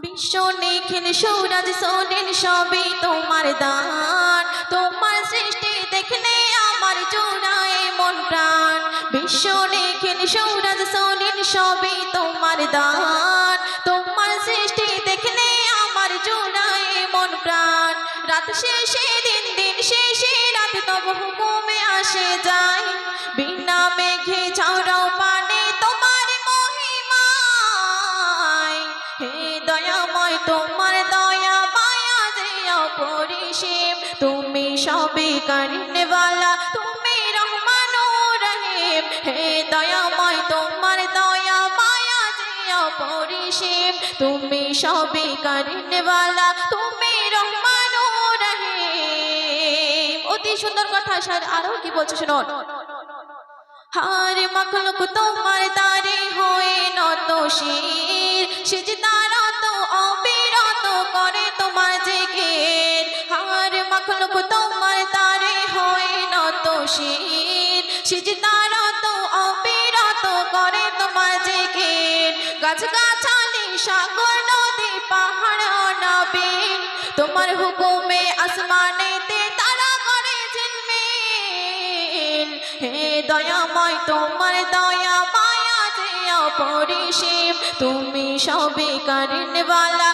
বিশ্ব নিখিল সৌরাজ সোনেন সবই তোমার দান, তোমার সৃষ্টি দেখলে আমার জোড়ায় মন প্রাণ। বিশ্ব নিখিল সৌরাজ সোনেন সবই তোমার দান, তোমার সৃষ্টি দেখলে আমার জোড়ায় মন প্রাণ। রাত শেষে দিন, দিন শেষে রাত, তব হুকুমে আসে যায়। বিনা মেঘে ঝাউরাও পানে তোমার মহিমায়। হে দয়াময় তোমার দয়া মায়া যে অপরিসীম, তুমি সবে কারিনওয়ালা, তুমি রহমান ও রহিম। হে দয়াময় তোমার দয়া মায়া যে অপরিসীম, তুমি সবে কারিনওয়ালা, তুমি রহমান ও রহিম। অতি সুন্দর কথা। আরো কি বলছে শুনুন। হার মখলুক তোমার দারে হয়ে নত শির, সিজদারত অবিরত করে তোমার জিকির। হার মখলুক তোমার দারে হয়ে নত শির, সিজদারত অবিরত করে তোমার জিকির। গাছ গাছালি সাগর নদী পাহাড় নবীন, তোমার হুকুমে আসমানেতে তারা করে ঝিলমিল। হে দয়াময় তোমার দয়া মায়া যে অপরিসীম, তুমি সবে কারিনওয়ালা।